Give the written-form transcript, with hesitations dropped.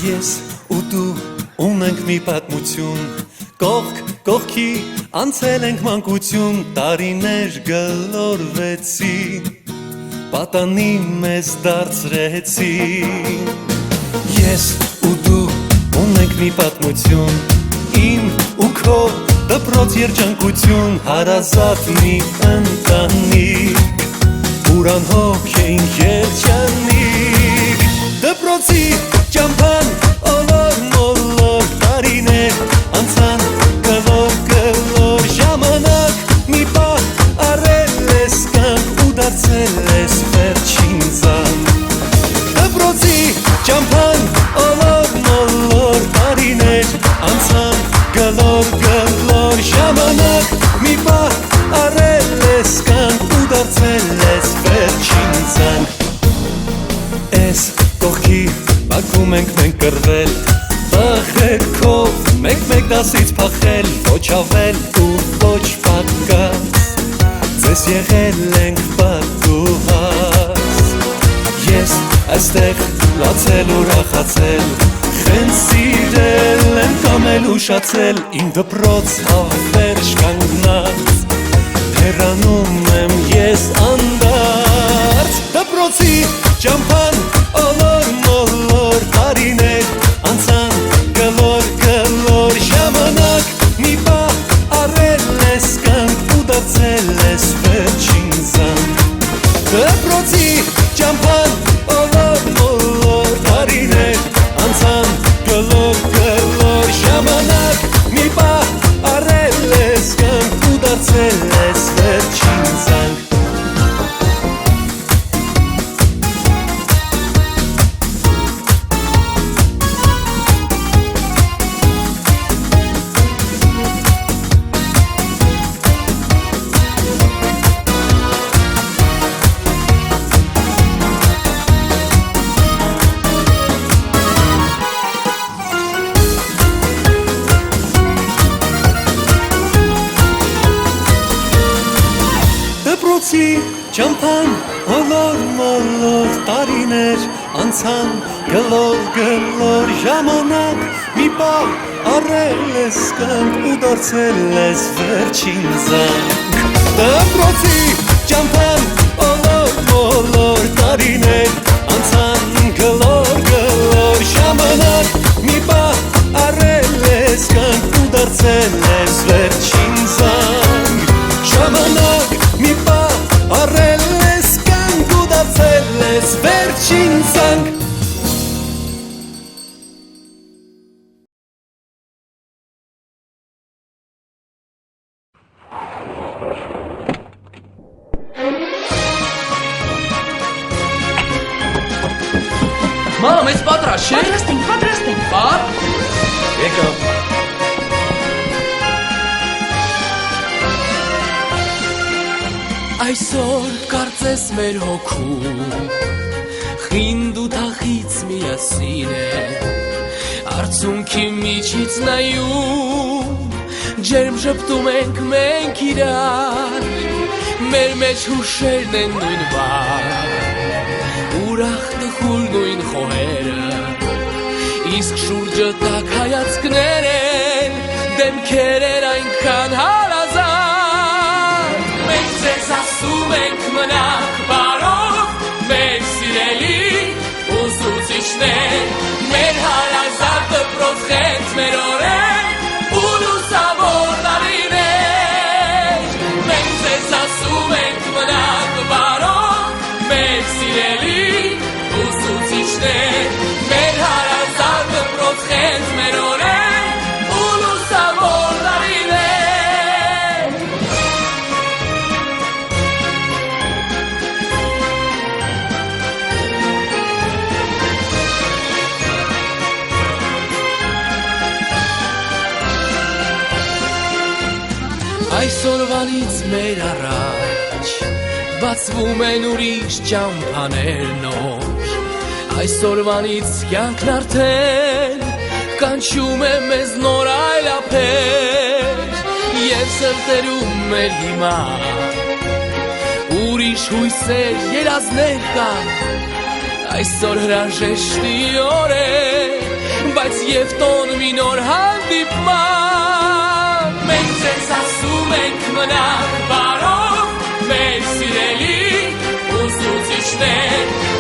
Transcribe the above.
Ես ու դու ունենք մի պատմություն, կողք կողքի անցել ենք մանկություն, տարիներ գլորվեցին, պատանի մեզ դարձրեցին։ Ես ու դու ունենք մի պատմություն, իմ ու քո դպրոց երջանկություն, հարազատ մի ընտանիք, ուրանհոգ էինք երջանիկ, դպրոցի ճամփան ոլոր մոլոր տարիներ անցան գլոր գլոր ժամանակ մի պահ առել ես կանք ու դարձել ես վերջին զանգ դպրոցի ճամփան ոլոր մոլոր տարիներ անցան գլոր գլոր ժամանակ մի պահ առել ես կանք ու դարձել ես վերջին զանգ Ես կողքի բակում ենք մենք կռվել տղերքով մեկ-մեկ դասից փախել ոչ ավել ու ոչ պակաս ձեզ եղել ենք պատուհաս Ես այստեղ լացել ուրախացել խենց սիրել եմ կամել ուշացել իմ դպրոց հավերժ կանգնած հեռանում եմ ես անդարձ դպրոցի ճամփան ոլոր մոլոր տարիներ անցան գլոր գլոր ժամանակ մի պահ առել ես կանք ու դարձել ես վերջին զանգ դպրոցի ճամփան ոլոր մոլոր տարիներ անցան գլոր գլոր ժամանակ մի պահ առել ես կանք ու դարձել ես վերջին զանգ Դպրոցի ճամփան ոլոր մոլոր տարիներ անցան գլոր գլոր ժամանակ մի պահ առել ես կանք ու դարձել ես վերջին զանգ Դպրոցի ճամփան ոլոր մոլոր տարիներ անցան գլոր գլոր ժամանակ մի պահ առել ես կանք ու դարձել ես վերջին զանգ ժամանակ մի պահ առել ես կանք ու դարձել ես վերջին զանգ Մամ, ես պատրաստ չէ՞։ Պատրաստ ենք։ Պապ։ Եկա։ Այսօր կարծես մեր հոգում խինդ ու թախից միասին է Արցունքի միջից նայում ջերմ ժպտում ենք մենք իրար Մեր մեջ հուշերն են նույն վար Ուրախ տխուր նույն խոհերը Իսկ շուրջը տակ հայացքներ են Դեմքեր են այնքան հարազատ Մենք ձեզ ասում ենք մնաք բարով Մեր սիրելի ուսուցիչներ Մեր հարազատ դպրոց խենթ մեր օրեր ու լուսավոր տարիներ Մենք ձեզ ասում ենք մնաք բարով Մեր սիրելի ուսուցիչներ Մեր հարազատ դպրոց խենթ մեր օրեր ու լուսավոր տարիներ Այսօրվանից մեր առաջ բացվում են ուրիշ ճամփաներ նոր Այսօրվանից կյանքն արդեն կանչում է մեզ նոր այլափեր Եվ սրտերում մեր հիմա ուրիշ հույսեր, երազներ կան Այսօր հրաժեշտի օր է Բայց և տոն մի նոր հանդիպման Մենք ձեզ ասում ենք մնաք բարով Մեր սիրելի ուսուցիչներ